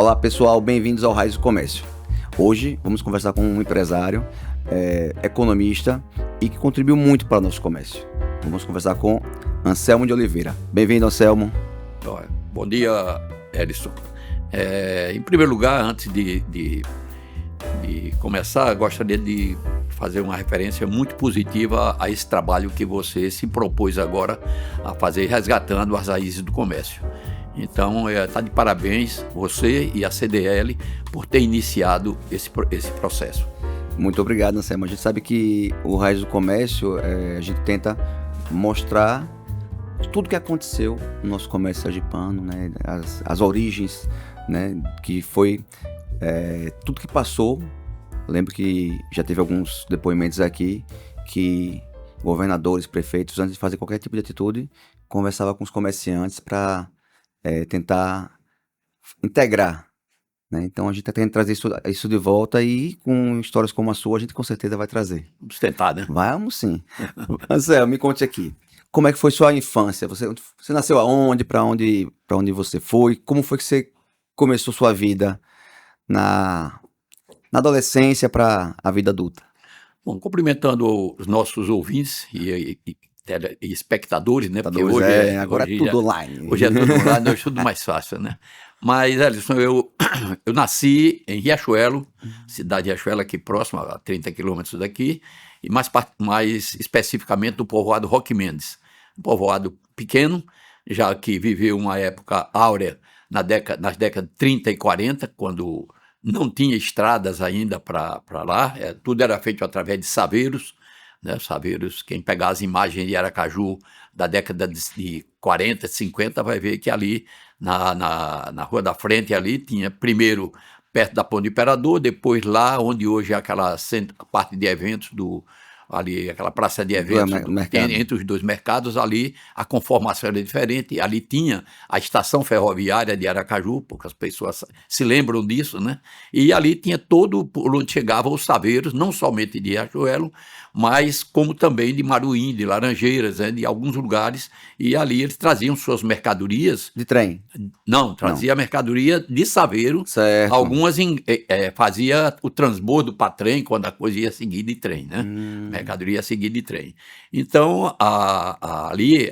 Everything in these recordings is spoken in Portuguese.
Olá pessoal, bem-vindos ao Raiz do Comércio. Hoje vamos conversar com um empresário, economista e que contribuiu muito para o nosso comércio. Vamos conversar com Anselmo de Oliveira. Bem-vindo, Anselmo. Bom dia, Elison. Em primeiro lugar, antes de começar, gostaria de fazer uma referência muito positiva a esse trabalho que você se propôs agora a fazer, resgatando as raízes do comércio. Então, está de parabéns você e a CDL por ter iniciado esse processo. Muito obrigado, Anselmo. A gente sabe que o Raiz do Comércio, a gente tenta mostrar tudo que aconteceu no nosso comércio sergipano, né? As origens, né? Que foi tudo que passou. Eu lembro que já teve alguns depoimentos aqui que governadores, prefeitos, antes de fazer qualquer tipo de atitude, conversavam com os comerciantes para tentar integrar, né? Então a gente está tentando trazer isso de volta e com histórias como a sua a gente com certeza vai trazer. Vamos tentar, né? Vamos sim. Anselmo, me conte aqui, como é que foi sua infância? Você nasceu aonde? Para onde você foi? Como foi que você começou sua vida na adolescência para a vida adulta? Bom, cumprimentando os nossos ouvintes e espectadores, né? Porque hoje agora é tudo online. Hoje é tudo online, hoje é tudo mais fácil, né? Mas, Elison, eu nasci em Riachuelo, cidade de Riachuelo aqui próxima, a 30 quilômetros daqui, e mais especificamente do povoado Roque Mendes. Um povoado pequeno, já que viveu uma época áurea nas décadas de 30 e 40, quando não tinha estradas ainda para lá, tudo era feito através de saveiros, né? Saveiros, quem pegar as imagens de Aracaju da década de 40, 50, vai ver que ali na Rua da Frente ali tinha primeiro perto da Ponte do Imperador, depois lá onde hoje é aquela parte de eventos ali, aquela praça de eventos entre os dois mercados, ali a conformação era diferente, ali tinha a estação ferroviária de Aracaju, poucas pessoas se lembram disso, né? E ali tinha todo por onde chegavam os saveiros, não somente de Riachuelo, mas como também de Maruim, de Laranjeiras, né? De alguns lugares, e ali eles traziam suas mercadorias. De trem? Não, trazia mercadoria de saveiro. Certo. Algumas fazia o transbordo para trem, quando a coisa ia seguir de trem, né? Mercadoria ia seguir de trem. Então, ali,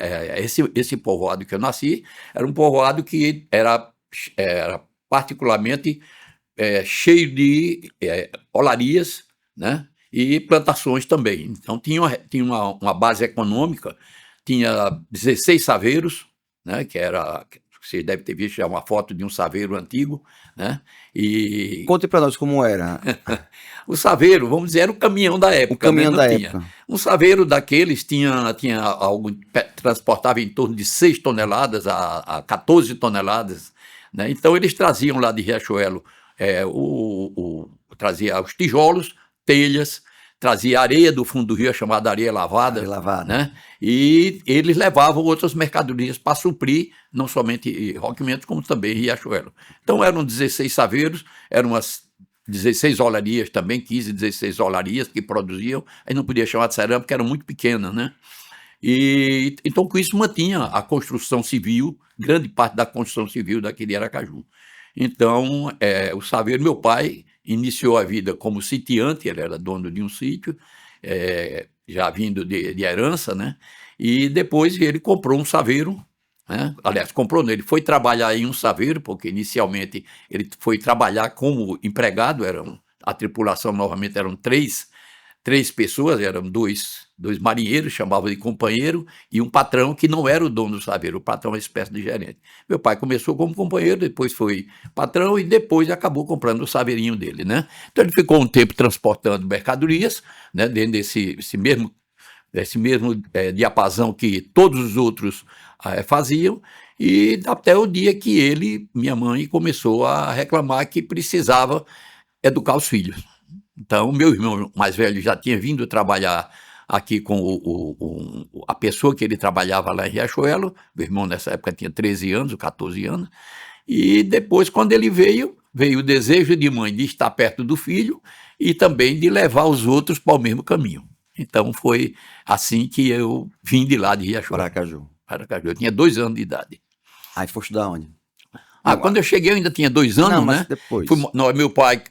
esse povoado que eu nasci, era um povoado que era particularmente cheio de olarias, né? E plantações também. Então, tinha uma base econômica, tinha 16 saveiros, né? Você deve ter visto já uma foto de um saveiro antigo, né? E conte para nós como era. O saveiro, vamos dizer, era o caminhão da época. O caminhão, né? Da tinha. época. Um saveiro daqueles transportava em torno de 6 toneladas a 14 toneladas, né? Então eles traziam lá de Riachuelo, trazia os tijolos, telhas, trazia areia do fundo do rio, chamada areia lavada. Né? E eles levavam outras mercadorias para suprir, não somente Roque Mendes, como também Riachuelo. Então eram 16 saveiros, eram umas 16 olarias também, 15, 16 olarias que produziam, aí não podia chamar de cerâmica, porque era muito pequena, né? E então com isso mantinha a construção civil, grande parte da construção civil daqui de Aracaju. Então, o saveiro, meu pai iniciou a vida como sitiante, ele era dono de um sítio, já vindo de herança, né? E depois ele comprou um saveiro, né? Aliás, ele foi trabalhar em um saveiro, porque inicialmente ele foi trabalhar como empregado, a tripulação novamente eram três pessoas, eram dois marinheiros, chamavam de companheiro, e um patrão que não era o dono do saveiro, o patrão é uma espécie de gerente. Meu pai começou como companheiro, depois foi patrão e depois acabou comprando o saveirinho dele, né? Então ele ficou um tempo transportando mercadorias, né, dentro desse mesmo diapasão que todos os outros faziam, e até o dia que minha mãe, começou a reclamar que precisava educar os filhos. Então, meu irmão mais velho já tinha vindo trabalhar aqui com a pessoa que ele trabalhava lá em Riachuelo. Meu irmão nessa época tinha 13 anos, 14 anos. E depois, quando ele veio o desejo de mãe de estar perto do filho e também de levar os outros para o mesmo caminho. Então, foi assim que eu vim de lá de Riachuelo. Aracaju. Eu tinha 2 anos de idade. Aí foi estudar onde? Quando eu cheguei eu ainda tinha 2 anos, não, mas né? depois. Meu pai,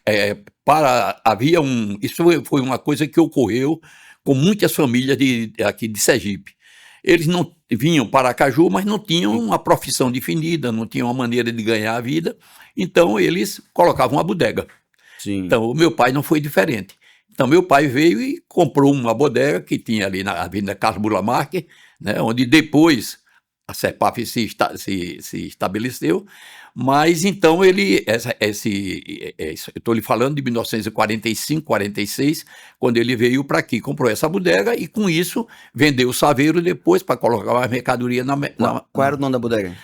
havia isso foi uma coisa que ocorreu com muitas famílias aqui de Sergipe. Eles não vinham para Aracaju, mas não tinham uma profissão definida, não tinham uma maneira de ganhar a vida, então eles colocavam uma bodega. Sim. Então o meu pai não foi diferente. Então meu pai veio e comprou uma bodega que tinha ali na Avenida Carlos Burlamarque, né, onde depois a CEPAF se estabeleceu, mas então eu estou lhe falando de 1945, 46, quando ele veio para aqui, comprou essa bodega e com isso vendeu o saveiro depois para colocar uma mercadoria Qual era o nome da bodega?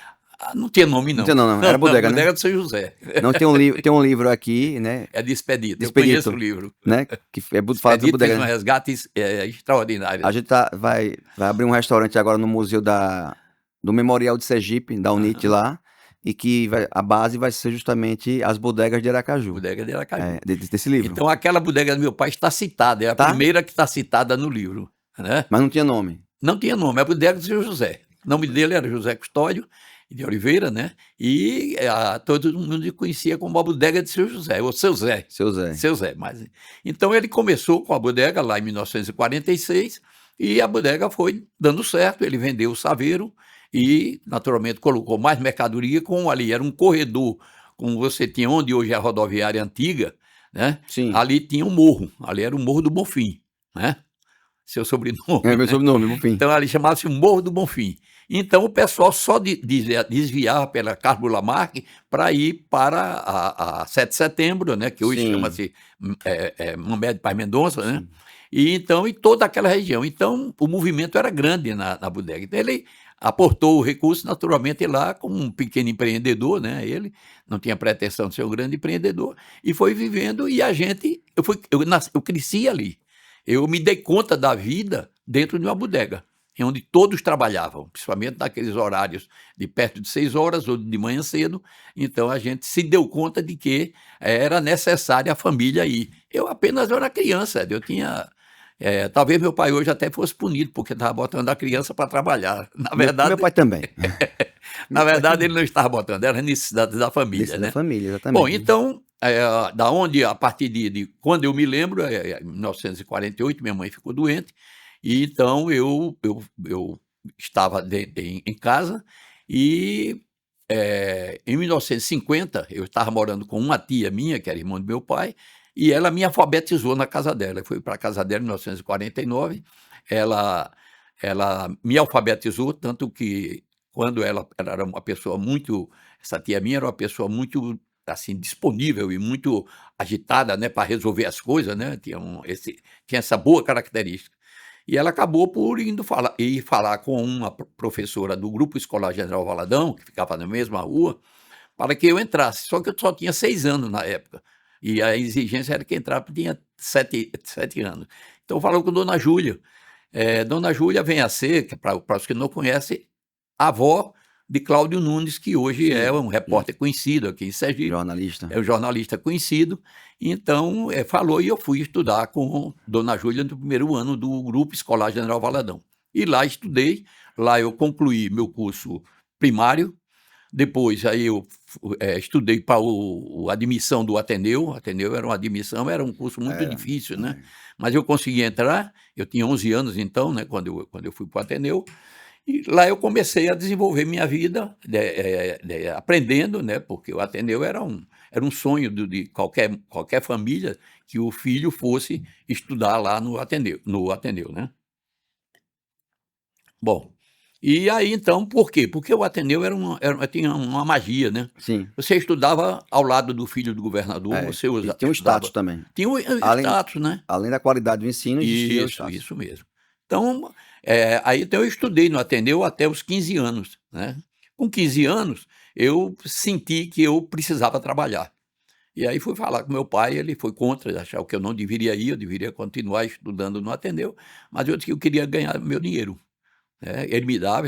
Não tinha nome, não. Não tinha nome, não. Era bodega, né? Bodega do São José. Não, tem um livro aqui, né? É de Expedito. Eu Expedito, conheço o livro. Né? Que fala de bodega. Fez um resgate extraordinário. A gente vai abrir um restaurante agora no museu do Memorial de Sergipe, da UNIT lá, e que a base vai ser justamente as bodegas de Aracaju. Bodega de Aracaju. Desse livro. Então aquela bodega do meu pai está citada, é a primeira que está citada no livro. Né? Mas não tinha nome? Não tinha nome, é a bodega do São José. O nome dele era José Custódio de Oliveira, né? E todo mundo conhecia como a bodega de Seu José, ou Seu Zé. Seu Zé. Seu Zé. Então ele começou com a bodega lá em 1946 e a bodega foi dando certo, ele vendeu o saveiro e naturalmente colocou mais mercadoria, ali era um corredor, como você tinha onde hoje é a rodoviária antiga, né? Sim. Ali tinha um morro, ali era o Morro do Bonfim, né? Seu sobrenome. É meu sobrenome, Bonfim. Então ali chamava-se Morro do Bonfim. Então o pessoal só desviava pela Carlos Lamarque para ir para a 7 de setembro, né, que hoje chama-se Mamed Paz Mendonça, né? E toda aquela região. Então o movimento era grande na bodega. Então ele aportou o recurso naturalmente lá como um pequeno empreendedor, né? Ele não tinha pretensão de ser um grande empreendedor e foi vivendo e eu cresci ali. Eu me dei conta da vida dentro de uma bodega, onde todos trabalhavam, principalmente naqueles horários de perto de 6 horas ou de manhã cedo. Então a gente se deu conta de que era necessária a família ir. Eu apenas era criança, eu tinha... talvez meu pai hoje até fosse punido, porque estava botando a criança para trabalhar. Na verdade, meu pai também. Na verdade, ele não estava botando, era necessidade da família, né? Da família, exatamente. Bom, então, a partir de quando eu me lembro, em 1948, minha mãe ficou doente, e então eu estava em casa e em 1950 eu estava morando com uma tia minha, que era irmã do meu pai, e ela me alfabetizou na casa dela. Eu fui para a casa dela em 1949, ela me alfabetizou, tanto que quando ela era uma pessoa essa tia minha era uma pessoa muito assim, disponível e muito agitada, né, para resolver as coisas, né, tinha essa boa característica. E ela acabou por ir falar com uma professora do Grupo Escolar General Valadão, que ficava na mesma rua, para que eu entrasse. Só que eu só tinha 6 anos na época. E a exigência era que entrasse, tinha 7 anos. Então falou com Dona Júlia. Dona Júlia vem a ser, para os que não conhecem, a avó de Cláudio Nunes, que hoje é um repórter conhecido aqui em Sergipe. Jornalista. É um jornalista conhecido. Então, falou e eu fui estudar com Dona Júlia no primeiro ano do Grupo Escolar General Valadão. E lá estudei, lá eu concluí meu curso primário, depois aí eu estudei para a admissão do Ateneu. O Ateneu era uma admissão, era um curso muito difícil, né? Mas eu consegui entrar, eu tinha 11 anos então, né, quando eu fui para o Ateneu. E lá eu comecei a desenvolver minha vida, aprendendo, né, porque o Ateneu era um sonho de qualquer família que o filho fosse estudar lá no Ateneu, né. Bom, e aí então, por quê? Porque o Ateneu tinha uma magia, né. Sim. Você estudava ao lado do filho do governador, você tinha um status também. Tinha um status, né. Além da qualidade do ensino, existia o status. Isso mesmo. Então, então eu estudei no Ateneu até os 15 anos, né? Com 15 anos, eu senti que eu precisava trabalhar. E aí fui falar com meu pai, ele foi contra, achava que eu não deveria ir, eu deveria continuar estudando no Ateneu, mas eu disse que eu queria ganhar meu dinheiro. Ele me dava,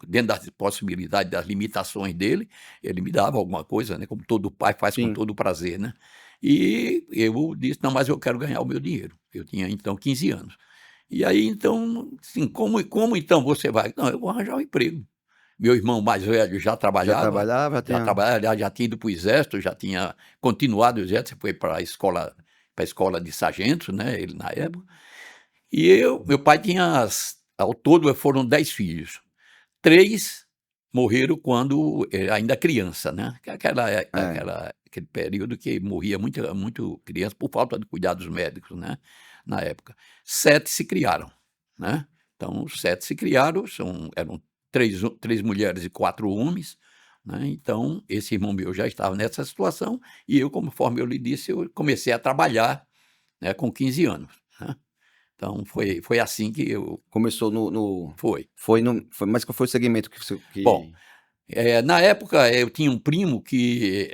dentro das possibilidades, das limitações dele, ele me dava alguma coisa, né? Como todo pai faz com todo prazer, né? E eu disse, não, mas eu quero ganhar o meu dinheiro. Eu tinha então 15 anos. E aí, então, assim, como então você vai? Não, eu vou arranjar um emprego. Meu irmão mais velho já trabalhava. Já tinha ido para o exército, já tinha continuado o exército, foi para a escola de sargento, né? Ele na época. E meu pai tinha, ao todo foram 10 filhos. 3 morreram quando ainda criança, né? Aquele período que morria muito criança por falta de cuidados médicos, né? Na época. 7 se criaram, né? Então, os 7 se criaram, eram 3 mulheres e 4 homens, né? Então, esse irmão meu já estava nessa situação e eu, conforme eu lhe disse, eu comecei a trabalhar, né, com 15 anos, né? Então, foi assim que eu... Começou Foi. Mas qual foi o segmento que você... Bom, na época eu tinha um primo que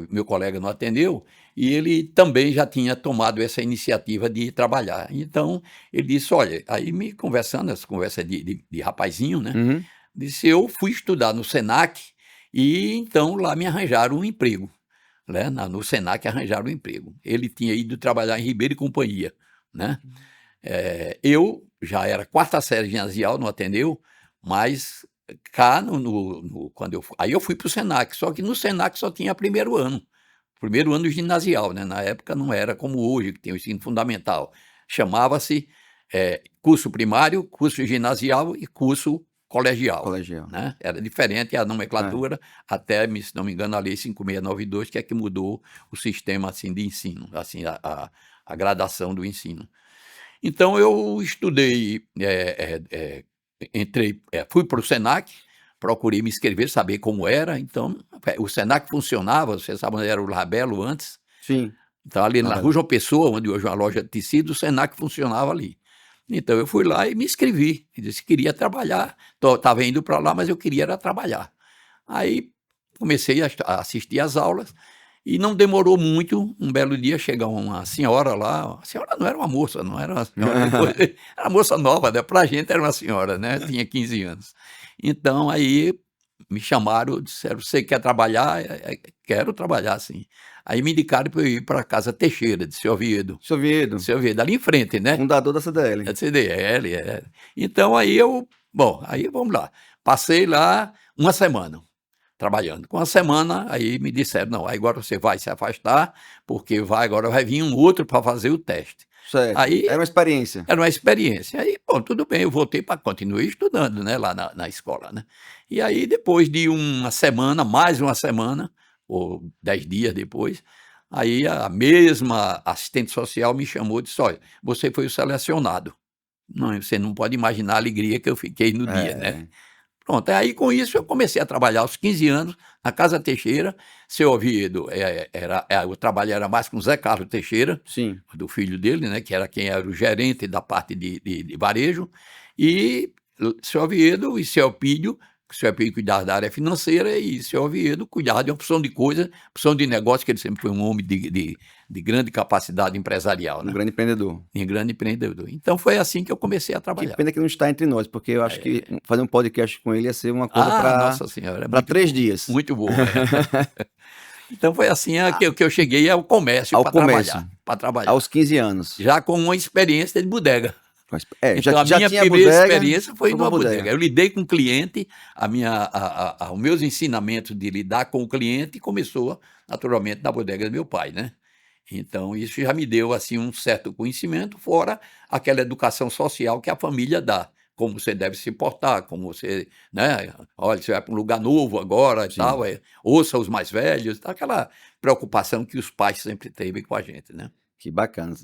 meu colega não atendeu e ele também já tinha tomado essa iniciativa de trabalhar. Então, ele disse, olha, aí me conversando, essa conversa de rapazinho, né? Uhum. Disse, eu fui estudar no Senac e então lá me arranjaram um emprego, né? No Senac arranjaram um emprego. Ele tinha ido trabalhar em Ribeiro e Companhia, né? Eu já era 4ª série ginasial, não atendeu, mas cá quando aí eu fui para o Senac, só que no Senac só tinha primeiro ano ginasial, né? Na época não era como hoje, que tem o ensino fundamental. Chamava-se curso primário, curso ginasial e curso colegial. Né? Era diferente a nomenclatura, até, se não me engano, a Lei 5692, que é que mudou o sistema assim, de ensino, assim, a gradação do ensino. Então, eu estudei, fui para o Senac, procurei me inscrever, saber como era. Então, o Senac funcionava, você sabe onde era o Labelo antes? Sim. Então, ali na Rua João Pessoa, onde hoje é uma loja de tecido, o Senac funcionava ali. Então, eu fui lá e me inscrevi. E disse que queria trabalhar. Estava indo para lá, mas eu queria era trabalhar. Aí, comecei a assistir às aulas. E não demorou muito, um belo dia chega uma senhora lá, a senhora não era uma moça, não era uma senhora, era uma moça nova, né? Para a gente era uma senhora, né? Tinha 15 anos. Então, aí me chamaram, disseram, você quer trabalhar? Quero trabalhar, sim. Aí me indicaram para eu ir para a Casa Teixeira, de Seu Oviedo. Seu Oviedo, ali em frente, né? Fundador da CDL. Da CDL, Então, aí aí vamos lá. Passei lá uma semana trabalhando. Com uma semana, aí me disseram, não, agora você vai se afastar, porque agora vai vir um outro para fazer o teste. Certo. Aí, era uma experiência. Era uma experiência. Aí, bom, tudo bem, eu voltei para continuar estudando, né, lá na escola, né. E aí, depois de uma semana, mais uma semana, ou 10 dias depois, aí a mesma assistente social me chamou e disse, olha, você foi o selecionado. Não, você não pode imaginar a alegria que eu fiquei no dia, né. Pronto, aí com isso eu comecei a trabalhar aos 15 anos na Casa Teixeira. Seu Oviedo, o trabalho era mais com o Zé Carlos Teixeira, sim, do filho dele, né, que era quem era o gerente da parte de varejo, e seu Oviedo e seu Elpídio cuidava da área financeira e seu Oviedo cuidava de uma opção de coisa, opção de negócio, que ele sempre foi um homem de grande capacidade empresarial. Um grande empreendedor. Um grande empreendedor. Então foi assim que eu comecei a trabalhar. Que pena que não está entre nós, porque eu acho que fazer um podcast com ele ia ser uma coisa para 3 dias. Muito bom. Então foi assim que eu cheguei ao comércio para trabalhar. Aos 15 anos. Já com uma experiência de bodega. Então, a minha primeira experiência foi numa bodega. Eu lidei com o cliente, os meus ensinamentos de lidar com o cliente começou naturalmente na bodega do meu pai, né? Então isso já me deu assim um certo conhecimento, fora aquela educação social que a família dá, como você deve se portar, como você, né? Olha, você vai para um lugar novo agora e tal, ouça os mais velhos, aquela preocupação que os pais sempre teve com a gente, né? Que bacana.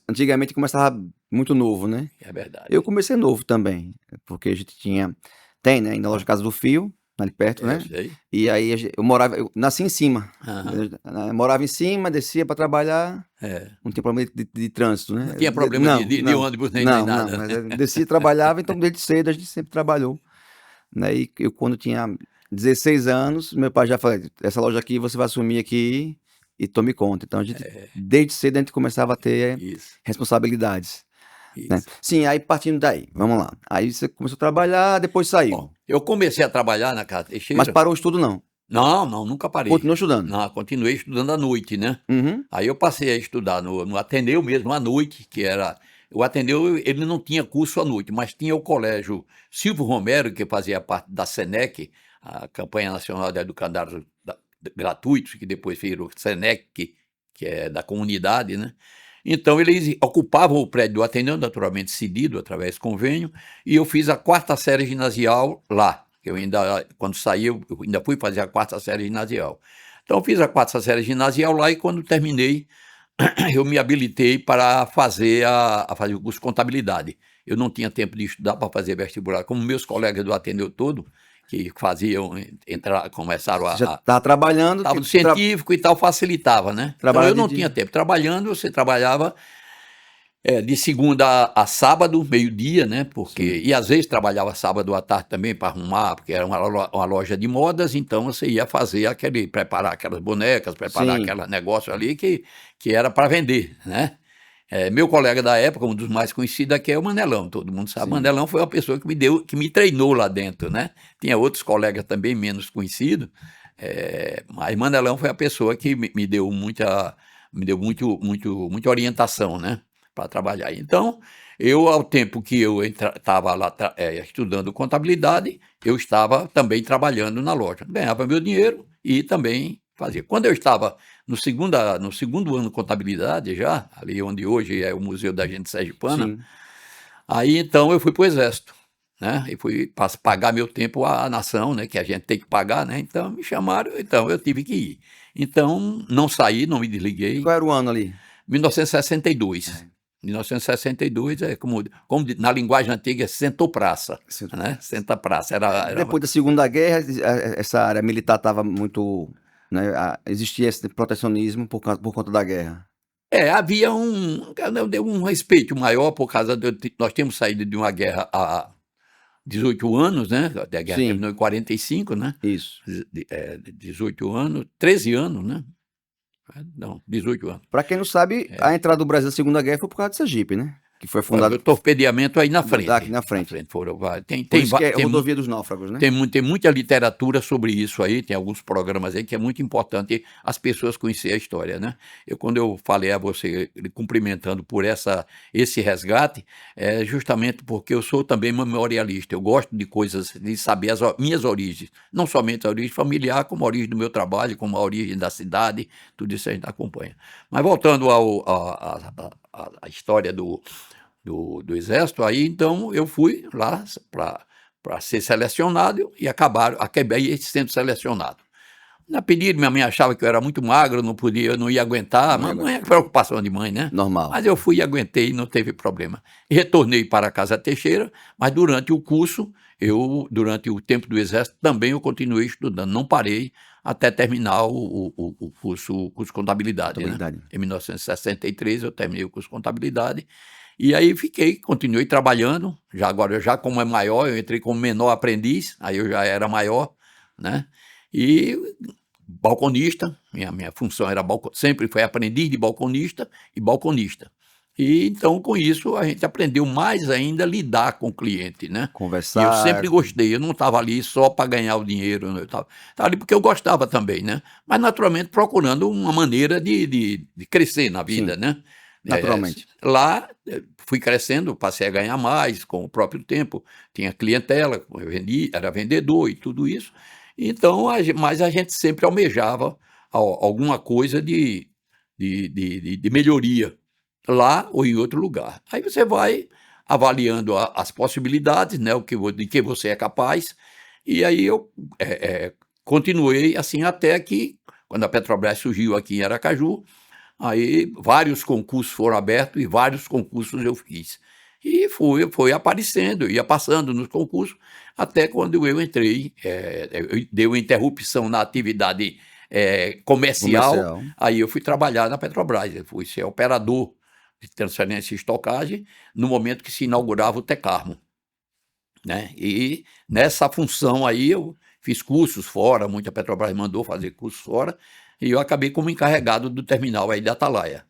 Antigamente começava muito novo, né? É verdade. Eu comecei novo também, porque a gente tem, né, ainda a loja Casa do Fio, ali perto, né? Sei. E aí eu nasci em cima. Eu morava em cima, descia para trabalhar. Não tinha problema de trânsito, né? Não tinha problema de ônibus nem nada. Não, mas eu descia e trabalhava, então desde cedo a gente sempre trabalhou. Né? E eu quando tinha 16 anos, meu pai já falou, essa loja aqui você vai assumir aqui e tome conta. Então, desde cedo a gente começava a ter responsabilidades. Né? Sim, aí partindo daí, vamos lá. Aí você começou a trabalhar, depois saiu. Bom, eu comecei a trabalhar na Casa Teixeira. Mas parou o estudo, não? Não, nunca parei. Continuou estudando? Não, continuei estudando à noite, né? Uhum. Aí eu passei a estudar no Ateneu mesmo, à noite, que era... O Ateneu, ele não tinha curso à noite, mas tinha o colégio Silvio Romero, que fazia parte da Senec, a Campanha Nacional de Educandários Gratuitos, que depois virou SENEC, que é da comunidade, né? Então, eles ocupavam o prédio do Ateneu, naturalmente cedido através do convênio, e eu fiz a 4ª série ginasial lá. Eu ainda, quando saí, eu ainda fui fazer a 4ª série ginasial. Então, eu fiz a 4ª série ginasial lá e quando terminei, eu me habilitei para fazer o curso de contabilidade. Eu não tinha tempo de estudar para fazer vestibular, como meus colegas do Ateneu todo, que faziam, começaram a... Já estava trabalhando... Estava no científico e tal, facilitava, né? Então eu não tinha tempo. Trabalhando, você trabalhava de segunda a sábado, meio-dia, né? Porque, e às vezes trabalhava sábado à tarde também para arrumar, porque era uma loja de modas, então você ia fazer preparar aquelas bonecas, preparar aquele negócio ali que era para vender, né? Meu colega da época, um dos mais conhecidos aqui é o Manelão, todo mundo sabe. Manelão foi uma pessoa que me treinou lá dentro, né? Tinha outros colegas também menos conhecidos, mas Manelão foi a pessoa que me deu muita orientação, né? Para trabalhar. Então, ao tempo que eu estava lá estudando contabilidade, eu estava também trabalhando na loja. Ganhava meu dinheiro e também fazia. Quando eu estava no segundo ano de contabilidade já, ali onde hoje é o Museu da Gente Sergipana, aí então eu fui para o Exército, né? E fui pagar meu tempo à nação, né? Que a gente tem que pagar, né? Então me chamaram, então eu tive que ir. Então não saí, não me desliguei. Qual era o ano ali? 1962. 1962 como na linguagem antiga, sentou praça, né? Senta praça. Depois da Segunda Guerra, essa área militar estava muito... Né, existia esse protecionismo por conta da guerra. Havia um respeito maior por causa nós tínhamos saído de uma guerra há 18 anos, né? A guerra terminou em 45, né? Isso. 18 anos, 13 anos, né? Não, 18 anos. Para quem não sabe, a entrada do Brasil na Segunda Guerra foi por causa de Sergipe, né? Que foi fundado... O torpedeamento aí na frente. Aqui na frente. Tem Rodovia dos Náufragos, né? Tem muita literatura sobre isso aí, tem alguns programas aí que é muito importante as pessoas conhecerem a história, né? Quando eu falei a você, cumprimentando por esse resgate, é justamente porque eu sou também memorialista. Eu gosto de coisas, de saber as minhas origens. Não somente a origem familiar, como a origem do meu trabalho, como a origem da cidade, tudo isso a gente acompanha. Mas voltando a história do Exército, aí então eu fui lá para ser selecionado e acabei sendo selecionado. Na pedida, minha mãe achava que eu era muito magro, eu não ia aguentar, mas não é preocupação de mãe, né? Normal. Mas eu fui e aguentei, não teve problema. E retornei para a Casa Teixeira, mas durante o curso, durante o tempo do Exército, também eu continuei estudando, não parei até terminar o curso de contabilidade. Né? Em 1963 eu terminei o curso de contabilidade, e aí continuei trabalhando, já como é maior, eu entrei como menor aprendiz, aí eu já era maior, né? E balconista, minha função era sempre foi aprendiz de balconista e balconista. E então, com isso, a gente aprendeu mais ainda a lidar com o cliente, né? Conversar. E eu sempre gostei, eu não estava ali só para ganhar o dinheiro, eu estava ali porque eu gostava também, né? Mas, naturalmente, procurando uma maneira de crescer na vida, né? Naturalmente. Lá, fui crescendo, passei a ganhar mais com o próprio tempo, tinha clientela, eu era vendedor e tudo isso. Então, mas a gente sempre almejava alguma coisa de melhoria, lá ou em outro lugar. Aí você vai avaliando as possibilidades, né, de que você é capaz, e aí eu continuei assim até que, quando a Petrobras surgiu aqui em Aracaju, aí vários concursos foram abertos e vários concursos eu fiz. E foi aparecendo, ia passando nos concursos, até quando eu entrei, deu uma interrupção na atividade comercial, aí eu fui trabalhar na Petrobras, eu fui ser operador de transferência e estocagem, no momento que se inaugurava o Tecarmo, né? E nessa função aí eu fiz cursos fora, muita Petrobras mandou fazer cursos fora, e eu acabei como encarregado do terminal aí da Atalaia.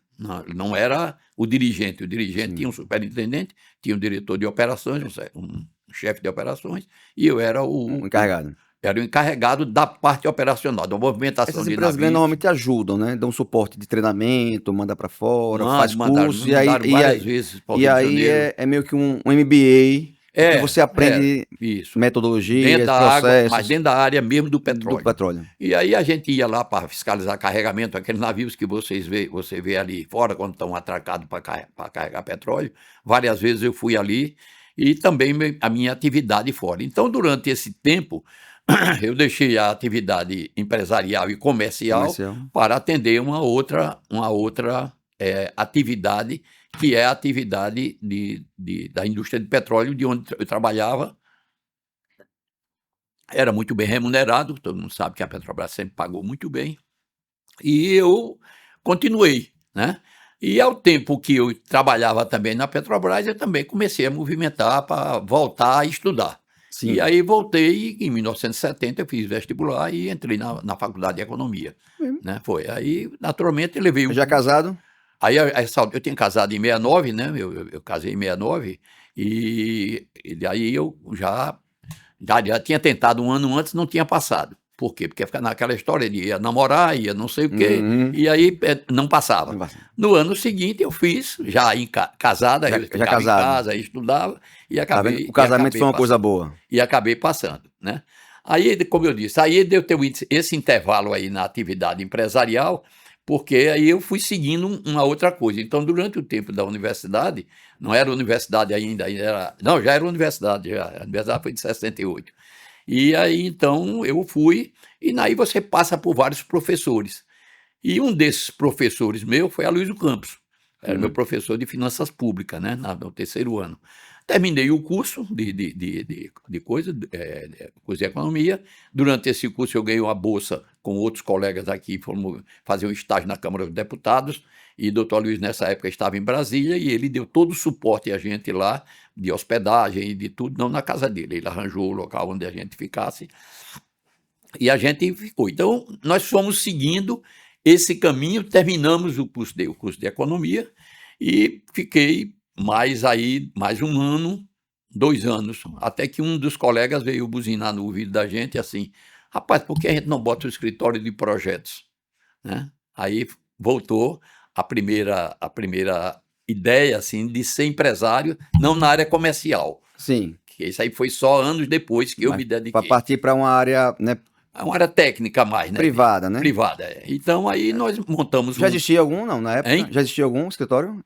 Não era o dirigente Sim. Tinha um superintendente, tinha um diretor de operações, um chefe de operações, e eu era o encarregado. Era o encarregado da parte operacional, da movimentação Essas de empresas navios. normalmente ajudam, né? Dão suporte de treinamento, manda para fora, faz curso, várias vezes para o Rio de Janeiro. é meio que um MBA Porque você aprende isso. metodologias, Dentro da água, processos. mas dentro da área mesmo do petróleo. Do petróleo. E aí a gente ia lá para fiscalizar carregamento, aqueles navios que você vê ali fora quando estão atracados para carregar petróleo. Várias vezes eu fui ali e também a minha atividade fora. Então, durante esse tempo, eu deixei a atividade empresarial e comercial para atender uma outra atividade, que é a atividade da indústria de petróleo, de onde eu trabalhava. Era muito bem remunerado, todo mundo sabe que a Petrobras sempre pagou muito bem, e eu continuei, né? E ao tempo que eu trabalhava também na Petrobras, eu também comecei a movimentar para voltar a estudar. Sim. E aí voltei, em 1970 eu fiz vestibular e entrei na Faculdade de Economia. Né? Foi. Aí, naturalmente, eu levei Já casado? Aí eu tinha casado em 69, né? Eu casei em 69, e daí eu já tinha tentado um ano antes, não tinha passado. Por quê? Porque fica naquela história de ia namorar, ia não sei o quê, e aí não passava. No ano seguinte eu fiz, já casada, eu ficava em casa, estudava, e acabei. O casamento foi uma coisa boa. E acabei passando, né? Aí, como eu disse, aí deu esse intervalo aí na atividade empresarial, porque aí eu fui seguindo uma outra coisa. Então, durante o tempo da universidade, não era universidade ainda não, já era universidade, a universidade foi de 68. E aí, então, eu fui, e aí você passa por vários professores. E um desses professores meu foi Aloysio Campos, era meu professor de finanças públicas, né, no terceiro ano. Terminei o curso de coisa de economia. Durante esse curso eu ganhei uma bolsa com outros colegas aqui, fomos fazer um estágio na Câmara dos Deputados, e o doutor Luiz nessa época estava em Brasília, e ele deu todo o suporte a gente lá, de hospedagem e de tudo, não na casa dele, ele arranjou o local onde a gente ficasse, e a gente ficou. Então, nós fomos seguindo esse caminho, terminamos o curso de economia, e fiquei mais um ano, 2 anos, até que um dos colegas veio buzinar no ouvido da gente assim: rapaz, por que a gente não bota o escritório de projetos? Né? Aí voltou a primeira ideia assim, de ser empresário, não na área comercial. Sim. Que isso aí foi só anos depois que eu me dediquei. Para partir para uma área, né? Uma área técnica mais, né? Privada, né? Privada, é. Então aí nós montamos. Já existia algum, não, na época? Hein? Já existia algum escritório?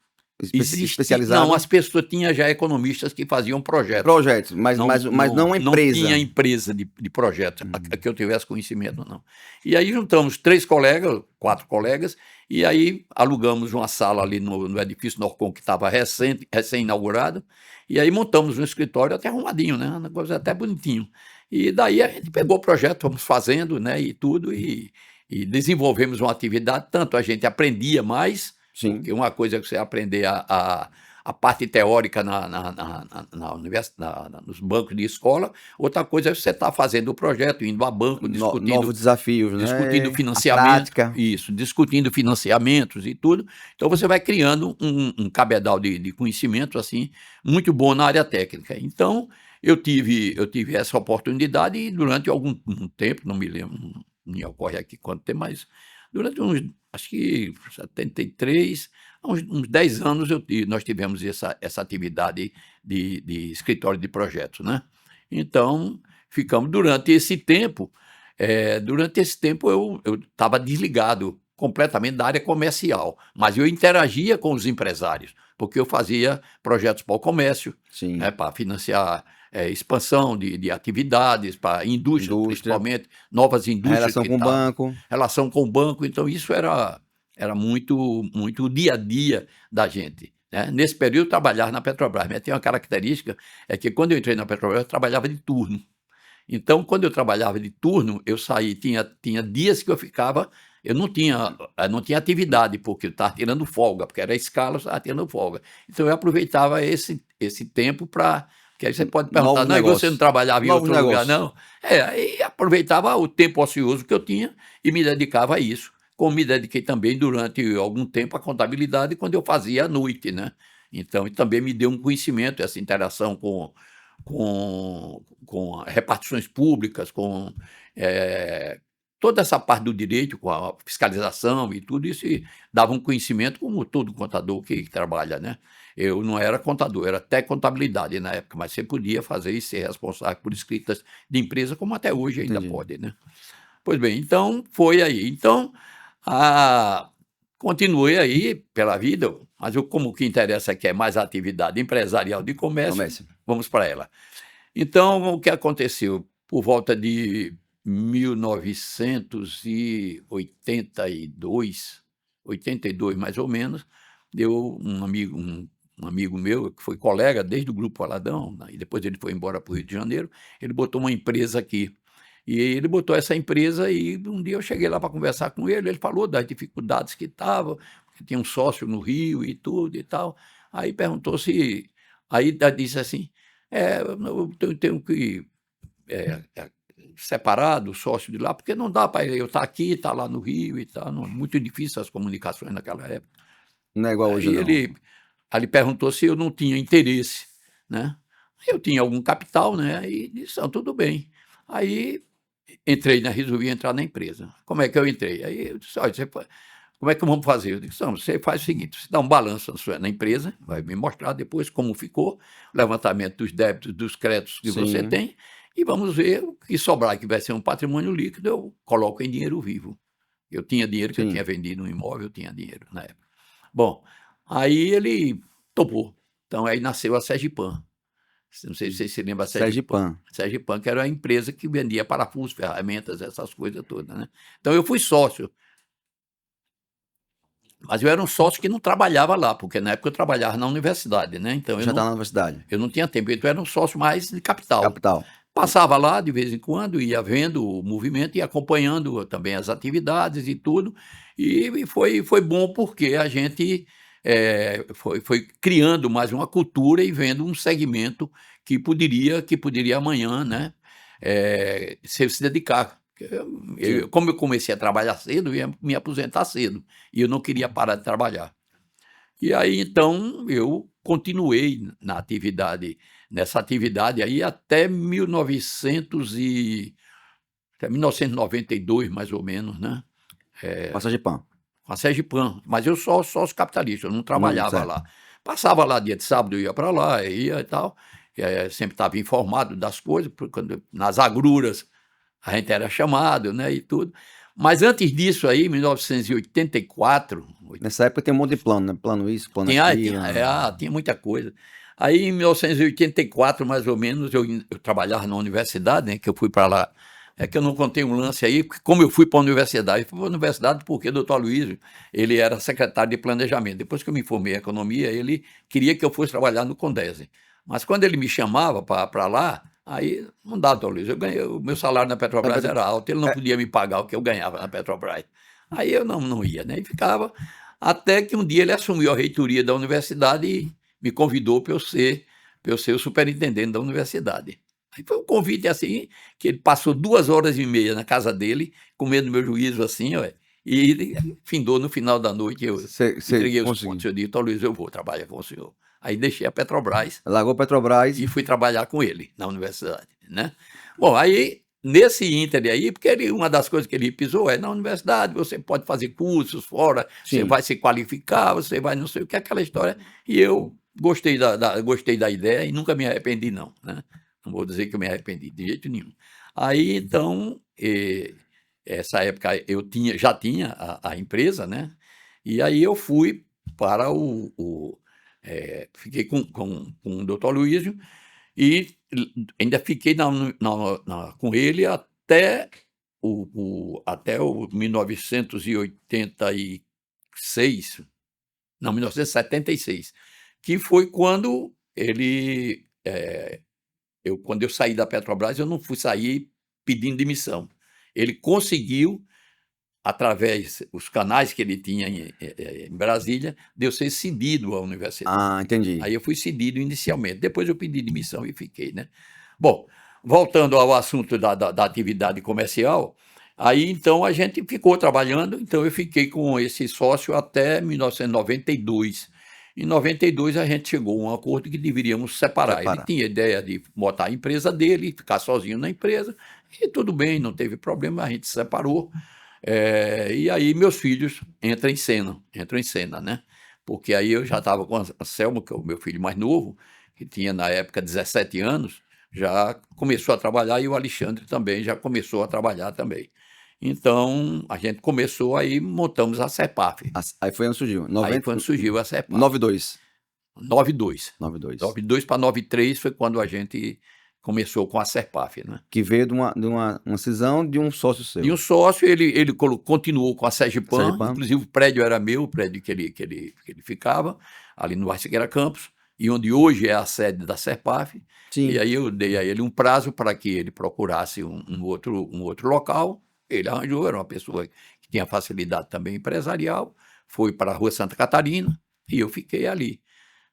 Especializado? Não, as pessoas tinham já economistas que faziam projetos. Projetos, mas não uma empresa. Não tinha empresa de projetos, que eu tivesse conhecimento, não. E aí juntamos 4 colegas, e aí alugamos uma sala ali no edifício Norcom, que estava recém-inaugurado, e aí montamos um escritório até arrumadinho, né? Um negócio até bonitinho. E daí a gente pegou o projeto, fomos fazendo, né? E tudo, e desenvolvemos uma atividade, tanto a gente aprendia mais. Sim. Porque uma coisa é você aprender a parte teórica nos bancos de escola, outra coisa é você estar fazendo o projeto, indo a banco, discutindo novos desafios, discutindo né? financiamento, isso, discutindo financiamentos e tudo. Então você vai criando um cabedal de conhecimento assim muito bom na área técnica. Então eu tive essa oportunidade, e durante algum tempo, não me lembro, não me ocorre aqui quanto tempo, mas durante acho que 73, uns 10 anos nós tivemos essa atividade de escritório de projetos, né? Então, ficamos durante esse tempo. Eu estava desligado completamente da área comercial, mas eu interagia com os empresários, porque eu fazia projetos para o comércio, né, para financiar expansão de atividades, para indústria, principalmente, novas indústrias. Relação com o banco, então isso era muito, muito o dia a dia da gente. Né? Nesse período eu trabalhava na Petrobras, mas tem uma característica, é que quando eu entrei na Petrobras eu trabalhava de turno. Então, quando eu trabalhava de turno, eu saí, tinha dias que eu não tinha atividade, porque eu estava tirando folga, porque era escala, eu estava tirando folga. Então eu aproveitava esse tempo para... Porque aí você pode perguntar, não, você não trabalhava em outro lugar, não? Aí aproveitava o tempo ocioso que eu tinha e me dedicava a isso. Como me dediquei também durante algum tempo à contabilidade, quando eu fazia à noite, né? Então, também me deu um conhecimento, essa interação com repartições públicas, com toda essa parte do direito, com a fiscalização e tudo isso, e dava um conhecimento como todo contador que trabalha, né? Eu não era contador, era até contabilidade na época, mas você podia fazer e ser responsável por escritas de empresa, como até hoje ainda Entendi. pode, né? Pois bem, então foi aí. Então, a continuei aí pela vida, mas como o que interessa aqui é mais a atividade empresarial de comércio, Comércio. vamos para ela. Então, o que aconteceu? Por volta de 1982, 82 mais ou menos, deu um amigo meu, que foi colega desde o Grupo Aladão, né, e depois ele foi embora para o Rio de Janeiro, ele botou uma empresa aqui. E ele botou essa empresa e um dia eu cheguei lá para conversar com ele falou das dificuldades que estava, que tinha um sócio no Rio e tudo e tal. Aí perguntou se. Aí disse assim: eu tenho que separar do sócio de lá, porque não dá para eu estar aqui, estar lá no Rio e tal. Muito difícil as comunicações naquela época. Não é igual hoje, Aí não. ele perguntou se eu não tinha interesse, né? Eu tinha algum capital, né? E disse, tudo bem. Aí entrei, né? Resolvi entrar na empresa. Como é que eu entrei? Aí eu disse, olha, como é que vamos fazer? Eu disse, não, você faz o seguinte, você dá um balanço na empresa, vai me mostrar depois como ficou, levantamento dos débitos, dos créditos que você Sim. tem, e vamos ver o que sobrar, que vai ser um patrimônio líquido, eu coloco em dinheiro vivo. Eu tinha dinheiro, que eu Sim. tinha vendido um imóvel, eu tinha dinheiro na época. Bom, aí ele topou. Então aí nasceu a Sergipan. Não sei se você se lembra da Sergipan. Sergipan, que era a empresa que vendia parafusos, ferramentas, essas coisas todas, né? Então eu fui sócio. Mas eu era um sócio que não trabalhava lá, porque na época eu trabalhava na universidade, né? Então Já está na universidade. eu não tinha tempo. Então eu era um sócio mais de capital. Capital. Passava lá de vez em quando, ia vendo o movimento e acompanhando também as atividades e tudo. E foi bom porque a gente foi criando mais uma cultura e vendo um segmento que poderia amanhã, né, se dedicar. Como eu comecei a trabalhar cedo, eu ia me aposentar cedo. E eu não queria parar de trabalhar. E aí, então, eu continuei nessa atividade aí até 1992, mais ou menos, né? Passagem de pão. Com a Sergipan. Mas eu sou sócio capitalista, eu não trabalhava Certo. lá. Passava lá dia de sábado, eu ia para lá, ia e tal. Sempre estava informado das coisas, porque nas agruras a gente era chamado, né, e tudo. Mas antes disso aí, em 1984... Nessa época tem um monte de plano, né? Plano isso, plano Tinha, aquilo. tinha muita coisa. Aí, em 1984, mais ou menos, eu trabalhava na universidade, né, que eu fui para lá. É que eu não contei um lance aí, porque como eu fui para a universidade, eu fui para a universidade porque o doutor Aloysio, ele era secretário de planejamento. Depois que eu me formei em economia, ele queria que eu fosse trabalhar no Condese. Mas quando ele me chamava para lá, aí não dá, doutor Aloysio, o meu salário na Petrobras era alto, ele não podia me pagar o que eu ganhava na Petrobras. Aí eu não ia, né, e ficava, até que um dia ele assumiu a reitoria da universidade e me convidou para eu ser o superintendente da universidade. Aí foi um convite assim, que ele passou 2 horas e meia na casa dele, comendo meu juízo assim, ó, e ele findou no final da noite, eu entreguei os pontos, eu disse, Luiz, eu vou trabalhar com o senhor. Aí deixei a Petrobras. Largou a Petrobras. E fui trabalhar com ele na universidade, né? Bom, aí, nesse ínter aí, porque uma das coisas que ele pisou na universidade você pode fazer cursos fora, você vai se qualificar, você vai não sei o que, aquela história, e eu gostei da ideia e nunca me arrependi não, né? Não vou dizer que eu me arrependi, de jeito nenhum. Aí, então, essa época eu já tinha a empresa, né? E aí eu fui para fiquei com o doutor Aloysio e ainda fiquei com ele até o 1986, não, 1976, que foi quando quando eu saí da Petrobras, eu não fui sair pedindo demissão. Ele conseguiu, através dos canais que ele tinha em Brasília, de eu ser cedido à universidade. Ah, entendi. Aí eu fui cedido inicialmente, depois eu pedi demissão e fiquei, né? Bom, voltando ao assunto da atividade comercial, aí então a gente ficou trabalhando, então eu fiquei com esse sócio até 1992. Em 92 a gente chegou a um acordo que deveríamos separar. Ele tinha a ideia de botar a empresa dele, ficar sozinho na empresa, E tudo bem, não teve problema, a gente se separou. E aí meus filhos entram em cena, né? Porque aí eu já estava com a Selma, que é o meu filho mais novo, que tinha na época 17 anos, já começou a trabalhar, e o Alexandre também já começou a trabalhar também. Então, a gente começou, aí montamos a CEPAF. Aí foi onde surgiu. Aí foi onde surgiu a CEPAF. 92. 92. 92. 92 para 93 foi quando a gente começou com a CEPAF, né? Que veio de uma cisão de um sócio seu. De um sócio, ele continuou com a Sergipan, inclusive o prédio era meu, o prédio que ele ficava, ali no Bairro Siqueira Campos, e onde hoje é a sede da CEPAF. Sim. E aí eu dei a ele um prazo para que ele procurasse um outro local. Ele arranjou, era uma pessoa que tinha facilidade também empresarial, foi para a Rua Santa Catarina, e eu fiquei ali.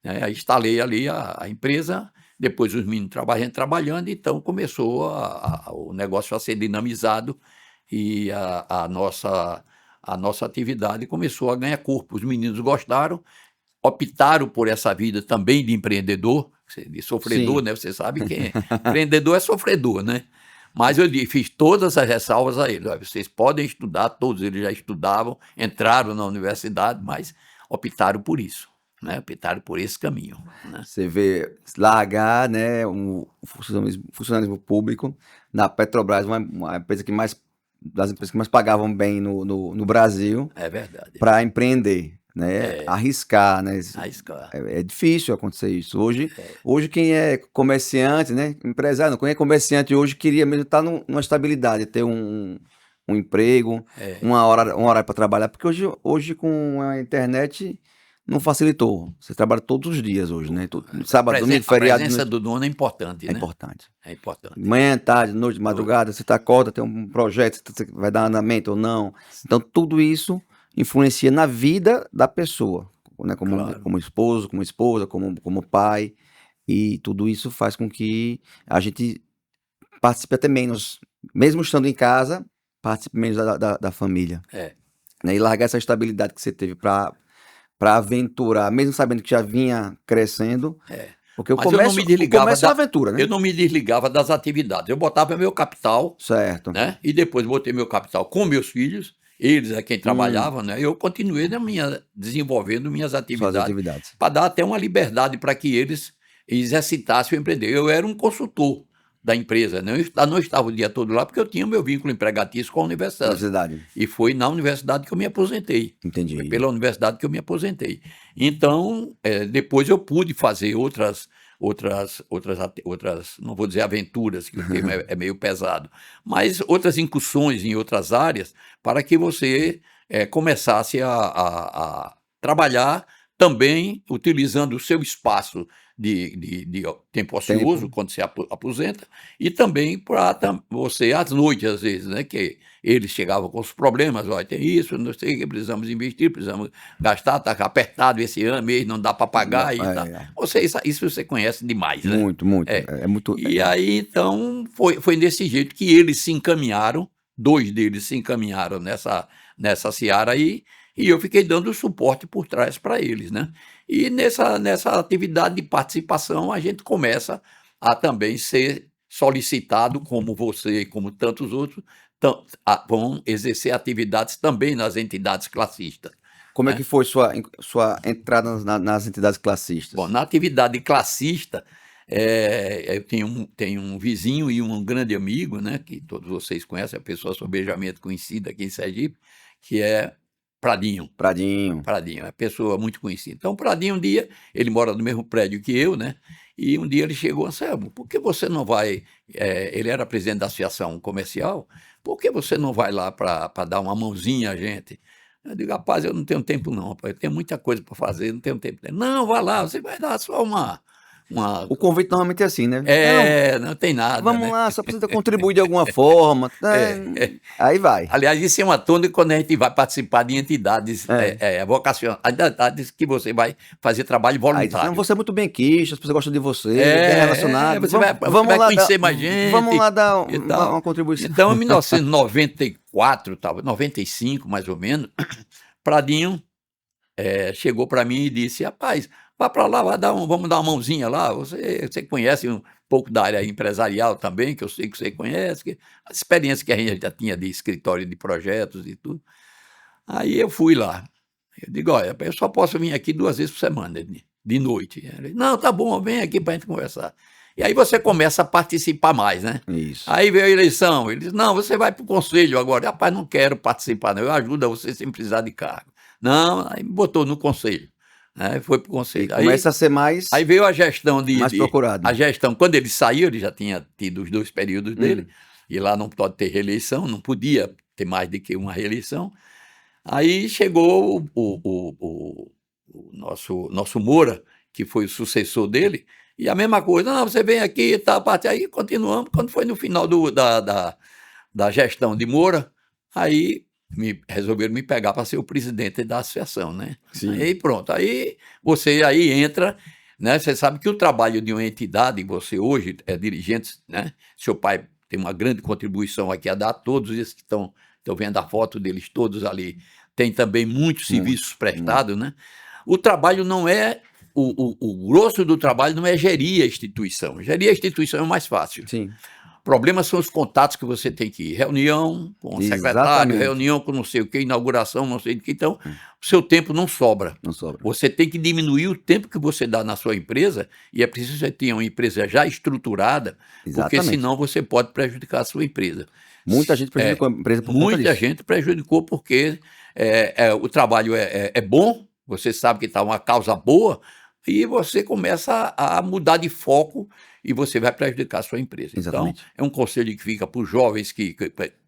Aí instalei ali a empresa. Depois os meninos trabalhando, então começou o negócio a ser dinamizado, e a nossa atividade começou a ganhar corpo. Os meninos gostaram, optaram por essa vida também de empreendedor, de sofredor, né? Você sabe que empreendedor é sofredor, né? Mas eu fiz todas as ressalvas a eles. Vocês podem estudar, todos eles já estudavam, entraram na universidade, mas optaram por isso. Né, optaram por esse caminho. Né? Você vê largar, né, um funcionalismo público na Petrobras, uma empresa das empresas que mais pagavam bem no Brasil. É verdade. Para empreender, né, arriscar, né? Arriscar. É difícil acontecer isso. Hoje quem é comerciante, né, empresário, quem é comerciante hoje queria mesmo estar numa estabilidade, ter um emprego, uma hora para trabalhar, porque hoje com a internet não facilitou. Você trabalha todos os dias hoje, né? Sábado, domingo, feriado. A presença do dono é importante, né? É importante. É importante. Manhã, tarde, noite, madrugada, você acorda, tem um projeto, você vai dar andamento ou não. Então, tudo isso influencia na vida da pessoa, né? Como esposo, como esposa, como pai. E tudo isso faz com que a gente participe até menos, mesmo estando em casa, participe menos da família. Né? E largar essa estabilidade que você teve para aventurar, mesmo sabendo que já vinha crescendo. Porque o comércio é uma aventura, né? Eu não me desligava das atividades. Eu botava meu capital. Certo. Né? E depois botei meu capital com meus filhos. Eles é quem trabalhavam, né? Eu continuei desenvolvendo minhas atividades. Para dar até uma liberdade para que eles exercitassem o empreender. Eu era um consultor da empresa, né? Eu não estava o dia todo lá porque eu tinha o meu vínculo empregatício com a universidade. E foi na universidade que eu me aposentei. Entendi. Foi pela universidade que eu me aposentei. Então, depois eu pude fazer outras, não vou dizer aventuras, que o termo é meio pesado, mas outras incursões em outras áreas, para que você começasse a trabalhar também utilizando o seu espaço de tempo ocioso, quando se aposenta, e também para você, às noites, às vezes, né, que eles chegavam com os problemas, olha, tem isso, não sei o que, precisamos investir, precisamos gastar, está apertado esse mês, não dá para pagar, e tal. Isso você conhece demais, né? Muito. É muito. E aí, então, foi desse jeito que eles se encaminharam, 2 deles se encaminharam nessa seara aí, e eu fiquei dando suporte por trás para eles, né? E nessa atividade de participação, a gente começa a também ser solicitado, como você e como tantos outros, vão exercer atividades também nas entidades classistas. Como é que foi sua entrada nas entidades classistas? Bom, na atividade classista, eu tenho um vizinho e um grande amigo, né, que todos vocês conhecem, a pessoa sobejamente conhecida aqui em Sergipe, que é Pradinho, é pessoa muito conhecida. Então, Pradinho, um dia, ele mora no mesmo prédio que eu, né? E um dia ele chegou, Anselmo, por que você não vai... ele era presidente da associação comercial, por que você não vai lá para dar uma mãozinha a gente? Eu digo, rapaz, eu não tenho tempo não, rapaz, eu tenho muita coisa para fazer, não tenho tempo. Não, vai lá, você vai dar só uma... O convite normalmente é assim, né? Não tem nada. Vamos lá, só precisa contribuir de alguma forma. Aí vai. Aliás, isso é uma tônica quando a gente vai participar de entidades vocacionais, entidades que você vai fazer trabalho voluntário. Você é muito benquista, as pessoas gostam de você, bem relacionado. Você vai conhecer mais gente. Vamos lá dar uma contribuição. Então, em 1994, 95 mais ou menos, Pradinho chegou para mim e disse: rapaz, vá para lá, vamos dar uma mãozinha lá. Você conhece um pouco da área empresarial também, que eu sei que você conhece, a experiência que a gente já tinha de escritório de projetos e tudo. Aí eu fui lá. Eu digo: olha, eu só posso vir aqui 2 vezes por semana, de noite. Ele: não, tá bom, vem aqui para a gente conversar. E aí você começa a participar mais, né? Isso. Aí veio a eleição, ele disse: não, você vai para o conselho agora. Rapaz, não quero participar, não, eu ajudo você sem precisar de cargo. Não, aí me botou no conselho, né? Foi para o conselho. E começa a ser mais, aí veio a gestão mais procurado. A gestão, quando ele saiu, ele já tinha tido os 2 períodos dele, e lá não pode ter reeleição, não podia ter mais do que uma reeleição. Aí chegou o nosso Moura, que foi o sucessor dele, e a mesma coisa: não, você vem aqui e tal, parte. Aí continuamos. Quando foi no final da gestão de Moura, aí resolveram me pegar para ser o presidente da associação, né? Sim. Aí pronto, aí você aí entra, né? Você sabe que o trabalho de uma entidade, você hoje é dirigente, né? Seu pai tem uma grande contribuição aqui a dar, todos esses que estão vendo a foto deles todos ali, tem também muitos serviços prestados, né? O trabalho não é, o grosso do trabalho não é gerir a instituição. Gerir a instituição é o mais fácil. Sim. O problema são os contatos que você tem que ir. Reunião com o secretário, Exatamente. reunião com não sei o que, inauguração, não sei o que. Então, o seu tempo não sobra. Não sobra. Você tem que diminuir o tempo que você dá na sua empresa, e é preciso que você tenha uma empresa já estruturada, porque Exatamente. senão você pode prejudicar a sua empresa. Muita gente prejudicou a empresa por conta disso. Muita gente prejudicou porque o trabalho é bom, você sabe que está uma causa boa, e você começa a mudar de foco e você vai prejudicar a sua empresa. Exatamente. Então, é um conselho que fica para os jovens que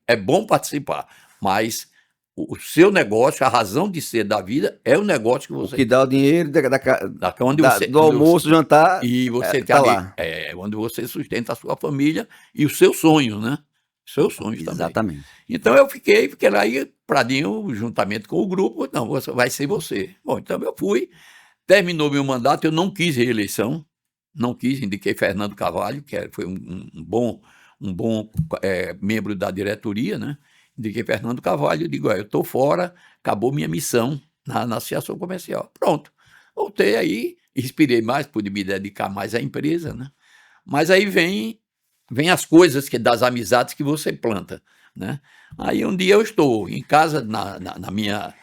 é bom participar, mas o seu negócio, a razão de ser da vida, é o negócio que você... O que dá o dinheiro do almoço, jantar, e você tá lá. Onde você sustenta a sua família e os seus sonhos, né? Seus sonhos também. Exatamente. Então eu fiquei lá, e Pradinho, juntamente com o grupo: não, vai ser você. Bom, então eu fui, terminou meu mandato, eu não quis reeleição, não quis, indiquei Fernando Carvalho, que foi um bom membro da diretoria, né? Indiquei Fernando Carvalho, digo: eu estou fora, acabou minha missão na associação comercial. Pronto, voltei aí, inspirei mais, pude me dedicar mais à empresa, né? Mas aí vem as coisas das amizades que você planta, né? Aí um dia eu estou em casa, na minha,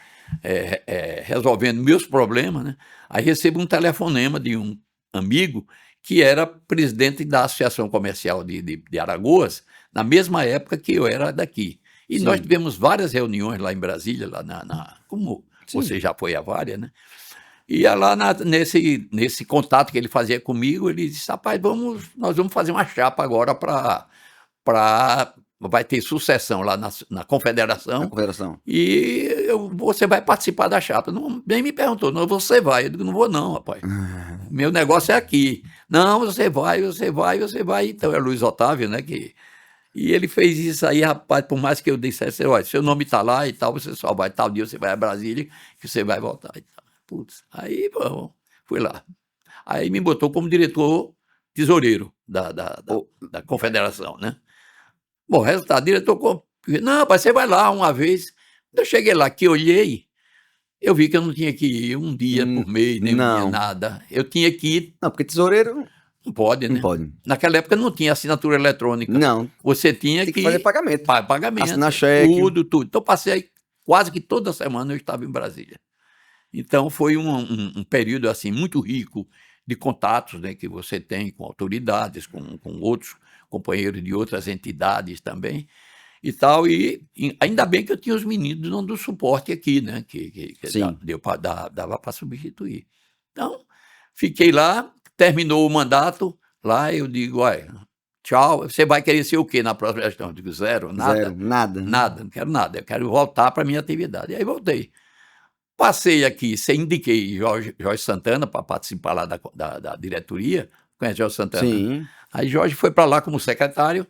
resolvendo meus problemas, né? Aí recebo um telefonema de um amigo que era presidente da Associação Comercial de Alagoas, na mesma época que eu era daqui. E Sim. Nós tivemos várias reuniões lá em Brasília, lá como Sim. Você já foi a várias, né? E lá nesse contato que ele fazia comigo, ele disse: rapaz, nós vamos fazer uma chapa agora vai ter sucessão lá na Confederação. Na Confederação. E você vai participar da chapa. Nem me perguntou: não, você vai. Eu digo: não vou não, rapaz. Meu negócio é aqui. Não, você vai. Então é Luiz Otávio, né? E ele fez isso aí, rapaz, por mais que eu dissesse: olha, seu nome está lá e tal, você só vai, tal dia você vai a Brasília, que você vai voltar e tal. Putz, aí, bom, fui lá. Aí me botou como diretor tesoureiro da Confederação, né? Bom, resultado, diretor... Não, rapaz, você vai lá uma vez. Quando eu cheguei lá, que olhei, eu vi que eu não tinha que ir um dia por mês, nem um dia nada. Eu tinha que ir... Não, porque tesoureiro... Não pode, né? Não pode. Naquela época não tinha assinatura eletrônica. Não. Você tinha que fazer pagamento. Pagamento. Assinar cheque. Tudo. Então, passei quase que toda semana eu estava em Brasília. Então, foi um período assim muito rico de contatos, né, que você tem com autoridades, com outros companheiros de outras entidades também e tal. E ainda bem que eu tinha os meninos dando suporte aqui, né, que dava para substituir. Então, fiquei lá, terminou o mandato, lá eu digo: olha, tchau, você vai querer ser o quê na próxima gestão? Eu digo: zero, nada. Nada, não quero nada, eu quero voltar para a minha atividade. E aí voltei. Passei aqui, indiquei Jorge Santana para participar lá da diretoria. Conhece Jorge Santana? Sim. Aí Jorge foi para lá como secretário,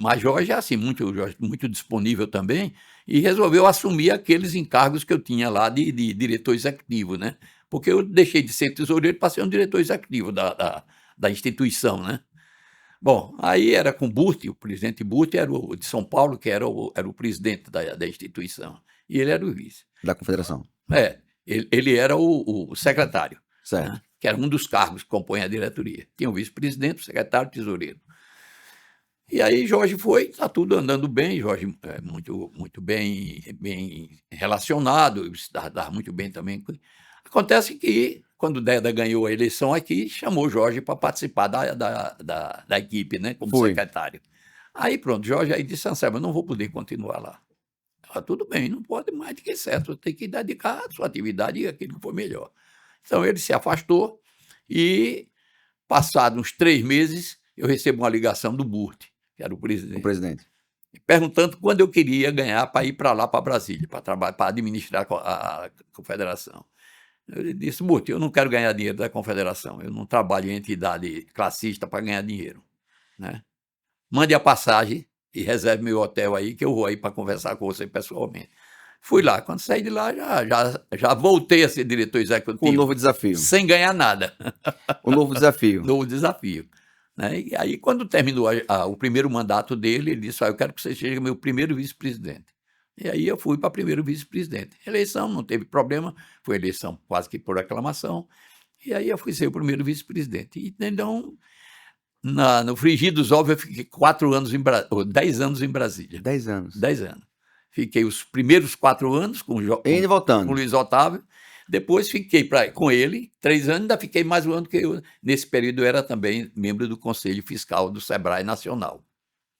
mas Jorge é assim, muito disponível também, e resolveu assumir aqueles encargos que eu tinha lá de diretor executivo, né? Porque eu deixei de ser tesoureiro para ser um diretor executivo da instituição, né? Bom, aí era com Burti, o presidente Burti era o de São Paulo, que era o presidente da instituição, e ele era o vice. Da Confederação. Ele era o secretário, Certo. né? Que era um dos cargos que compõem a diretoria. Tinha o vice-presidente, o secretário, o tesoureiro. E aí Jorge foi, está tudo andando bem, Jorge é muito bem relacionado, dá muito bem também. Acontece que, quando o Deda ganhou a eleição aqui, chamou Jorge para participar da equipe, né, como secretário. Aí pronto, Jorge aí disse, Anselmo, eu não vou poder continuar lá. Tudo bem, não pode mais do que certo, tem que dedicar a sua atividade àquilo que for melhor. Então ele se afastou e, passados uns 3 meses, eu recebo uma ligação do Burti, que era o presidente, perguntando quando eu queria ganhar para ir para lá, para Brasília, para trabalhar, para administrar a confederação. Eu disse, Burti, eu não quero ganhar dinheiro da confederação, eu não trabalho em entidade classista para ganhar dinheiro, né? Mande a passagem e reserve meu hotel aí, que eu vou aí para conversar com você pessoalmente. Fui lá, quando saí de lá, já voltei a ser diretor executivo. Com um novo desafio. Sem ganhar nada. Um novo desafio. Novo desafio. Né? E aí, quando terminou o primeiro mandato dele, ele disse, eu quero que você seja meu primeiro vice-presidente. E aí eu fui para primeiro vice-presidente. Eleição, não teve problema, foi eleição quase que por aclamação. E aí eu fui ser o primeiro vice-presidente. E então, no frigir dos ovos, eu fiquei 10 anos em Brasília. 10 anos. 10 anos. Fiquei os primeiros 4 anos com o Luiz Otávio. Depois fiquei com ele 3 anos, ainda fiquei mais um ano, que eu, nesse período eu era também membro do Conselho Fiscal do Sebrae Nacional,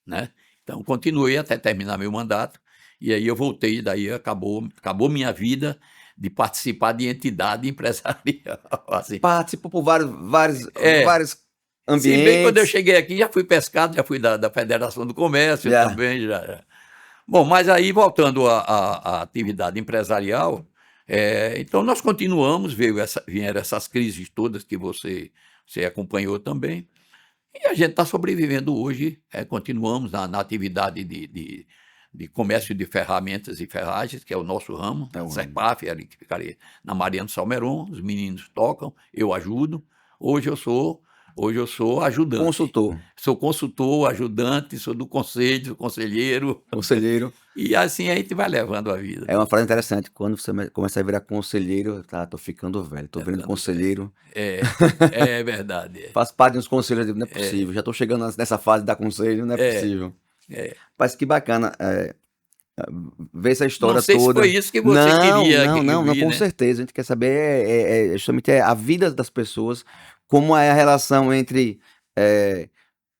né? Então continuei até terminar meu mandato, e aí eu voltei, daí acabou minha vida de participar de entidade empresarial. Assim. Participou por vários ambientes. Se bem, quando eu cheguei aqui, já fui pescado, já fui da Federação do Comércio também. Já. Bom, mas aí, voltando à atividade empresarial, então nós continuamos, vieram essas crises todas que você acompanhou também, e a gente está sobrevivendo hoje, continuamos na atividade de comércio de ferramentas e ferragens, que é o nosso ramo, CEPAF, ali que ficaria na Mariano Salmeron, os meninos tocam, eu ajudo. Hoje eu sou ajudante. Consultor. Sou consultor, ajudante, sou do conselho, conselheiro. Conselheiro. E assim a gente vai levando a vida. É uma frase interessante. Quando você começa a virar conselheiro, tô ficando velho, tô virando conselheiro. É verdade. Faço parte dos conselhos, não é possível. Já tô chegando nessa fase de dar conselho, não é possível. Mas que bacana ver essa história toda. Não sei se foi isso que você queria. Não, com né? certeza. A gente quer saber justamente a vida das pessoas, como é a relação entre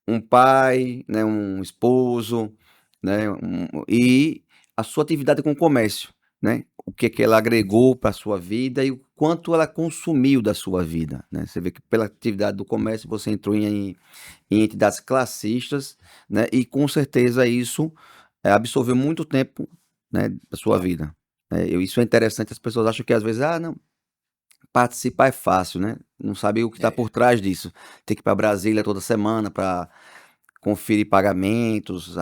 um pai, né, um esposo, né, e a sua atividade com o comércio, né? O que ela agregou para a sua vida e o quanto ela consumiu da sua vida, né? Você vê que pela atividade do comércio você entrou em entidades classistas, né? E com certeza isso absorveu muito tempo, né, da sua vida. Isso é interessante, as pessoas acham que às vezes, não, participar é fácil, né? Não sabe o que está por trás disso. Tem que ir para Brasília toda semana para conferir pagamentos,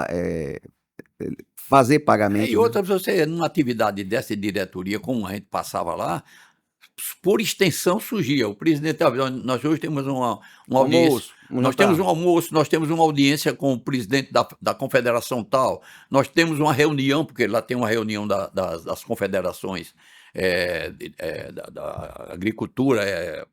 fazer pagamentos. E outra, você, numa atividade dessa diretoria, como a gente passava lá, por extensão surgia. O presidente, nós hoje temos uma audiência. Temos um almoço, nós temos uma audiência com o presidente da confederação tal, nós temos uma reunião, porque lá tem uma reunião das confederações da agricultura,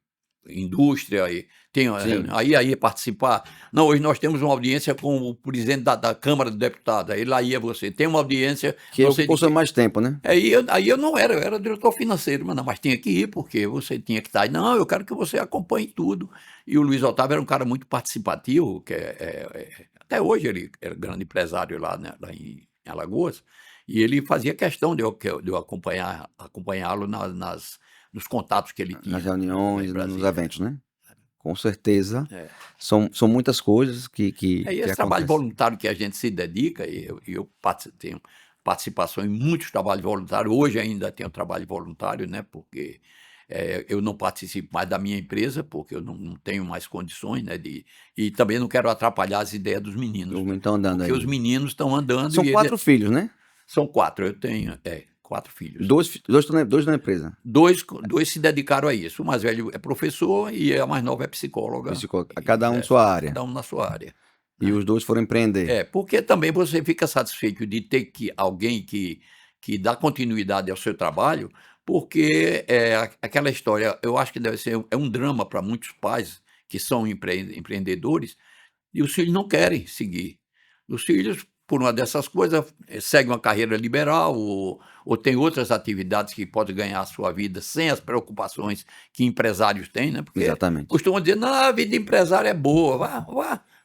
indústria, e tem aí participar. Não, hoje nós temos uma audiência com o presidente da Câmara dos Deputados, aí lá ia você. Tem uma audiência... Que possui mais tempo, né? Aí eu não era, eu era diretor financeiro, mas tinha que ir, porque você tinha que estar. Não, eu quero que você acompanhe tudo. E o Luiz Otávio era um cara muito participativo, que até hoje ele era grande empresário lá em Alagoas, e ele fazia questão de eu acompanhá-lo nos contatos que ele tinha. Nas reuniões, nos eventos, né? Com certeza. São muitas coisas que esse trabalho voluntário que a gente se dedica, e eu tenho participação em muitos trabalhos voluntários, hoje ainda tenho trabalho voluntário, né? Porque eu não participo mais da minha empresa, porque eu não tenho mais condições, né? E também não quero atrapalhar as ideias dos meninos. Estão andando porque aí. Os meninos estão andando. São 4 filhos, né? São 4, eu tenho 4 filhos. Dois na empresa? Dois se dedicaram a isso. O mais velho é professor e a mais nova é psicóloga. Cada um em sua área. Cada um na sua área. E os dois foram empreender. Porque também você fica satisfeito de ter alguém que dá continuidade ao seu trabalho, porque aquela história, eu acho que deve ser um drama para muitos pais que são empreendedores, e os filhos não querem seguir. Os filhos, por uma dessas coisas, seguem uma carreira liberal ou tem outras atividades que podem ganhar a sua vida sem as preocupações que empresários têm, né? Porque Exatamente. costumam dizer, não, a vida de empresário é boa,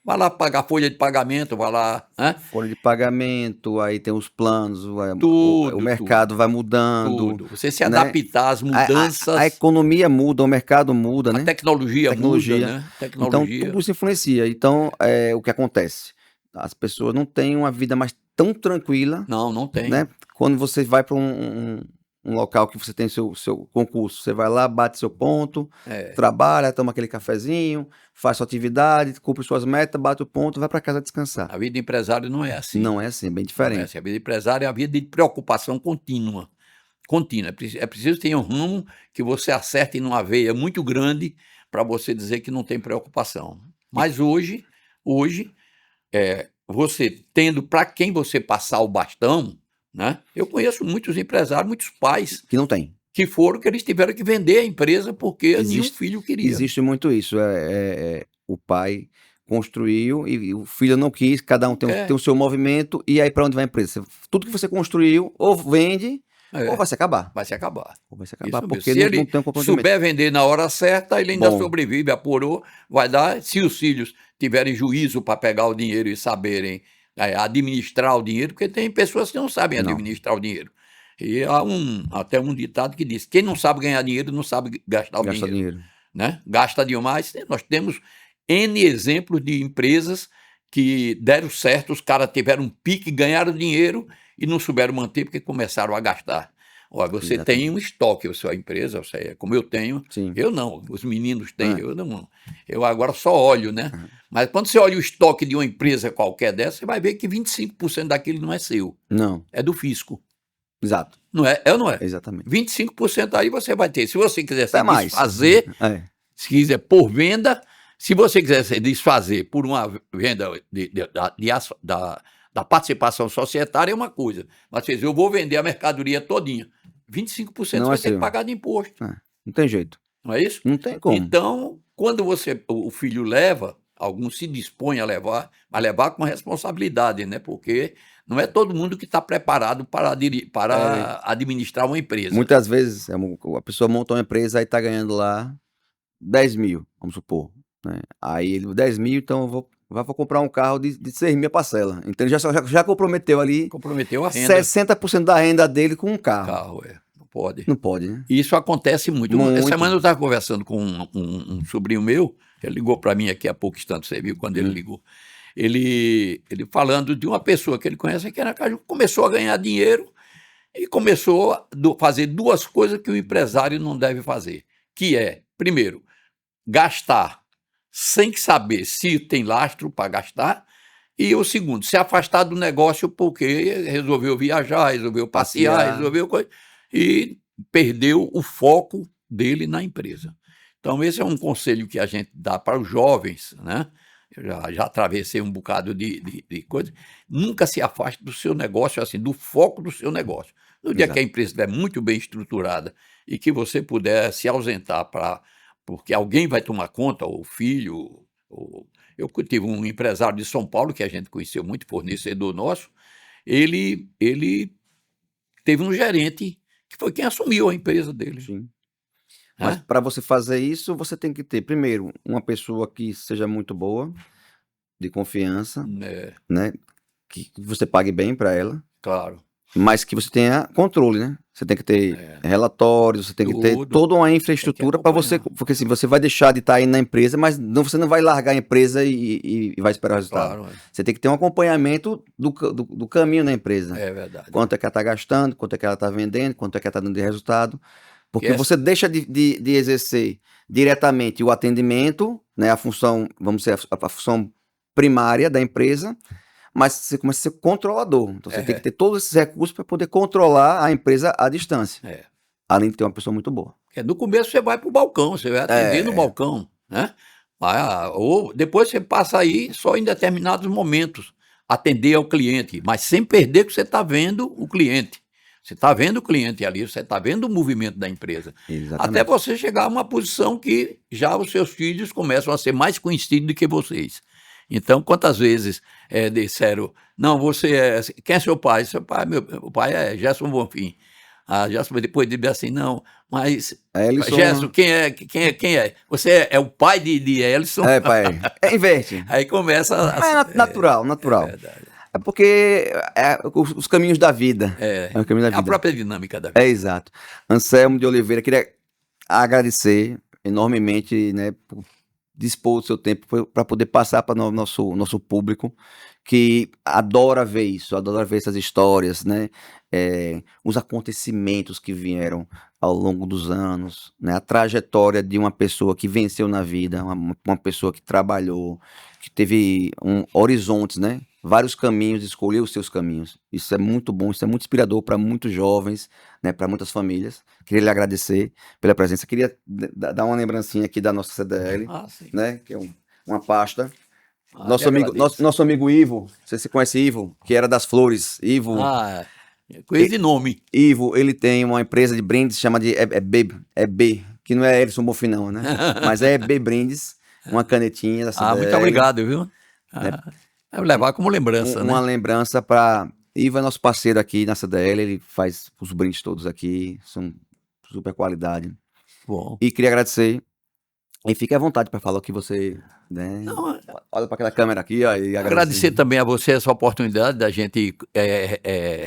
vai lá pagar folha de pagamento, vai lá. Né? Folha de pagamento, aí tem os planos, Tudo, o mercado vai mudando. tudo. Você se né? adaptar às mudanças. A economia muda, o mercado muda, né? A tecnologia muda, né? Então, tudo isso influencia. Então, o que acontece? As pessoas não têm uma vida mais tão tranquila. Não tem. Né? Quando você vai para um local que você tem seu concurso, você vai lá, bate seu ponto, trabalha, toma aquele cafezinho, faz sua atividade, cumpre suas metas, bate o ponto, vai para casa descansar. A vida de empresário não é assim. Não é assim, é bem diferente. Não é assim. A vida de empresário é a vida de preocupação contínua. É preciso ter um ramo que você acerte numa veia muito grande para você dizer que não tem preocupação. Mas hoje você tendo para quem você passar o bastão, né? Eu conheço muitos empresários, muitos pais que não tem. Que eles tiveram que vender a empresa porque nenhum filho queria. Existe muito isso. O pai construiu e o filho não quis, cada um tem o seu movimento, e aí para onde vai a empresa? Tudo que você construiu, ou vende, ou vai se acabar. Vai se acabar. Ou vai se acabar, porque se ele não tem um comprometimento. souber vender na hora certa, ele ainda sobrevive, apurou, vai dar. Se os filhos tiverem juízo para pegar o dinheiro e saberem administrar o dinheiro, porque tem pessoas que não sabem administrar o dinheiro. E há até um ditado que diz: quem não sabe ganhar dinheiro não sabe gastar o dinheiro. Né? Gasta demais. Nós temos N exemplos de empresas que deram certo, os caras tiveram um pique, ganharam dinheiro e não souberam manter porque começaram a gastar. Olha, você tem um estoque, a sua empresa, como eu tenho. Sim. Eu não, os meninos têm, eu não. Eu agora só olho, né? Mas quando você olha o estoque de uma empresa qualquer dessa, você vai ver que 25% daquilo não é seu. Não. É do fisco. Exato. Não é? É ou não é? Exatamente. 25% aí você vai ter. Se você quiser se desfazer, se quiser por venda, se você quiser se desfazer por uma venda da participação societária, é uma coisa. Mas eu vou vender a mercadoria todinha. 25% você vai ter que pagar de imposto. Não tem jeito. Não é isso? Não tem como. Então, quando o filho leva, alguns se dispõem a levar, mas levar com responsabilidade, né? Porque não é todo mundo que está preparado para administrar uma empresa. Muitas vezes a pessoa monta uma empresa e está ganhando lá 10 mil, vamos supor. Né? Aí ele 10 mil, então eu vou comprar um carro de 6 mil a parcela. Então ele já comprometeu ali. Comprometeu a renda. 60% da renda dele com um carro. Não pode. Não pode, né? E isso acontece muito. Essa semana eu estava conversando com um sobrinho meu, ele ligou para mim aqui há pouco instante, você viu quando ele ligou. Ele falando de uma pessoa que ele conhece aqui na casa, começou a ganhar dinheiro e começou a fazer duas coisas que o empresário não deve fazer, que é, primeiro, gastar sem saber se tem lastro para gastar, e o segundo, se afastar do negócio porque resolveu viajar, resolveu passear, resolveu coisa, e perdeu o foco dele na empresa. Então esse é um conselho que a gente dá para os jovens, né? Eu já atravessei um bocado de coisa. Nunca se afaste do seu negócio, assim, do foco do seu negócio. No dia que a empresa estiver muito bem estruturada e que você puder se ausentar porque alguém vai tomar conta, ou filho. Eu tive um empresário de São Paulo, que a gente conheceu muito, fornecedor nosso, ele teve um gerente que foi quem assumiu a empresa dele. Sim. Mas para você fazer isso, você tem que ter, primeiro, uma pessoa que seja muito boa, de confiança, né? Que você pague bem para ela. Claro. Mas que você tenha controle, né? Você tem que ter relatórios, você tem que ter toda uma infraestrutura para você, porque assim, você vai deixar de estar aí na empresa, mas você não vai largar a empresa e vai esperar o resultado. Claro, Você tem que ter um acompanhamento do caminho na empresa. É verdade. Quanto é que ela está gastando, quanto é que ela está vendendo, quanto é que ela está dando de resultado. Porque você deixa de exercer diretamente o atendimento, né, a função, vamos dizer, a função primária da empresa, mas você começa a ser controlador. Então você tem que ter todos esses recursos para poder controlar a empresa à distância. Além de ter uma pessoa muito boa. No começo você vai para o balcão, você vai atender no balcão, né? Ou depois você passa aí só em determinados momentos atender ao cliente, mas sem perder que você está vendo o cliente. Você está vendo o cliente ali, você está vendo o movimento da empresa. Exatamente. Até você chegar a uma posição que já os seus filhos começam a ser mais conhecidos do que vocês. Então, quantas vezes disseram, não, quem é seu pai? Seu pai, o pai é Gerson Bonfim. A Gerson depois disse assim, não, mas Elison... Gerson, quem é? Você é o pai de Elison? É, pai. Inverte. Aí começa natural. É verdade. É porque os caminhos da vida. É o caminho da vida. A própria dinâmica da vida. É, exato. Anselmo de Oliveira, queria agradecer enormemente, né, por dispor o seu tempo para poder passar para o nosso público que adora ver isso, adora ver essas histórias, né? Os acontecimentos que vieram ao longo dos anos, né? A trajetória de uma pessoa que venceu na vida, uma pessoa que trabalhou, que teve horizontes, né? Vários caminhos, escolheu os seus caminhos. Isso é muito bom, isso é muito inspirador para muitos jovens, né? Para muitas famílias. Queria lhe agradecer pela presença. Queria dar uma lembrancinha aqui da nossa CDL, né? Que é uma pasta. Nosso amigo Ivo, você se conhece Ivo, que era das flores. Ivo. Coisa de nome. Ivo, ele tem uma empresa de brindes, chama de B, que não é Elison Bonfim não, né? Mas é B Brindes, uma canetinha da CDL. Muito obrigado, viu? Vou levar como lembrança, uma lembrança para... Ivo é nosso parceiro aqui na CDL, ele faz os brindes todos aqui, são super qualidade. Bom. E queria agradecer, e fique à vontade para falar o que você... Né? Olha para aquela câmera aqui. Ó, e agradecer também a você essa oportunidade da gente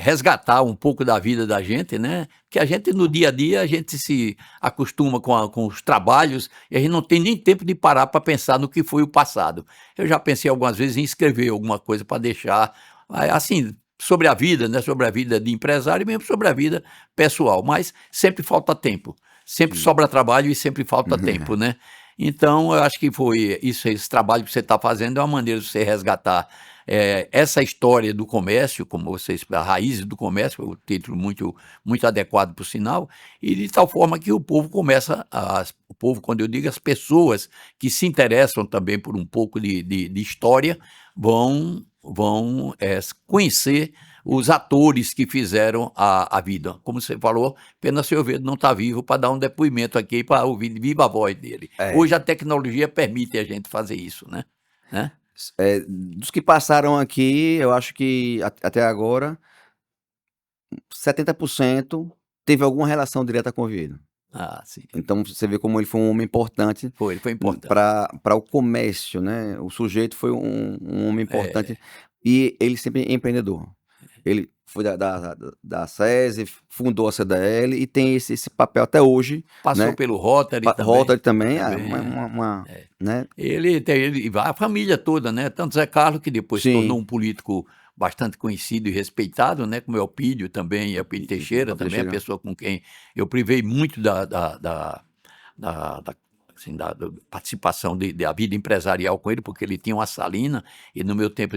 resgatar um pouco da vida da gente, né? Que a gente no dia a dia a gente se acostuma com os trabalhos e a gente não tem nem tempo de parar para pensar no que foi o passado. Eu já pensei algumas vezes em escrever alguma coisa para deixar assim sobre a vida, né? Sobre a vida de empresário e mesmo sobre a vida pessoal, mas sempre falta tempo, sempre sobra trabalho e sempre falta tempo, né? Então, eu acho que foi esse trabalho que você está fazendo é uma maneira de você resgatar essa história do comércio, como vocês, a raiz do comércio, o título muito, muito adequado por sinal, e de tal forma que o povo começa, o povo, quando eu digo as pessoas que se interessam também por um pouco de história, vão conhecer os atores que fizeram a vida. Como você falou, pena Silveira não está vivo para dar um depoimento aqui, para ouvir viva a voz dele. Hoje a tecnologia permite a gente fazer isso, né? Dos que passaram aqui, eu acho que até agora, 70% teve alguma relação direta com o Ovídio. Sim. Então você vê como ele foi um homem importante. Ele foi importante. Para o comércio, né? O sujeito foi um homem importante e ele sempre empreendedor. Ele foi da SESI, fundou a CDL e tem esse papel até hoje. Passou, né? Pelo Rotary também. Rotary também, né? Ele a família toda, né? Tanto Zé Carlos, que depois se tornou um político bastante conhecido e respeitado, né? Como é o Pídio também, Elpidio Teixeira também, a pessoa com quem eu privei muito da participação da vida empresarial com ele, porque ele tinha uma salina, e no meu tempo,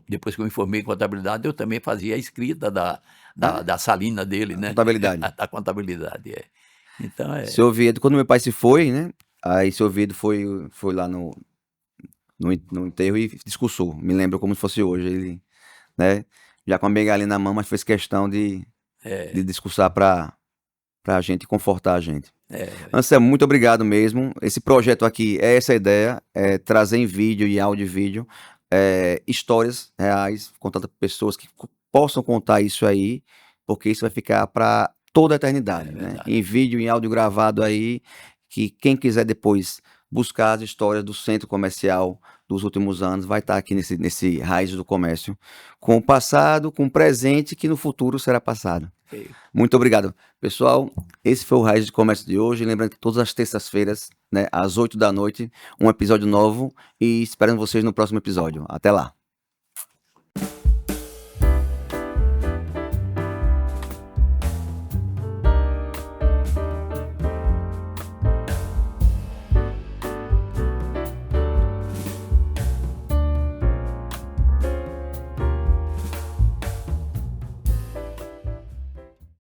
depois que eu me formei em contabilidade, eu também fazia a escrita da salina dele, né? Contabilidade. Da contabilidade, Então, Seu Oviedo, quando meu pai se foi, né? Aí seu Oviedo foi lá no enterro e discursou. Me lembro como se fosse hoje. Ele, né? Já com a bengalinha na mão, mas fez questão de discursar para a gente confortar a gente. Anselmo, muito obrigado mesmo. Esse projeto aqui essa ideia, trazer em vídeo e áudio e vídeo histórias reais, contadas por pessoas que possam contar isso aí, porque isso vai ficar para toda a eternidade, né? Em vídeo, em áudio gravado aí, que quem quiser depois buscar as histórias do centro comercial dos últimos anos, vai estar aqui nesse Raiz do Comércio, com o passado, com o presente, que no futuro será passado. Muito obrigado. Pessoal, esse foi o Raiz do Comércio de hoje. Lembrando que todas as terças-feiras, né, às 8 da noite, um episódio novo, e esperando vocês no próximo episódio. Até lá.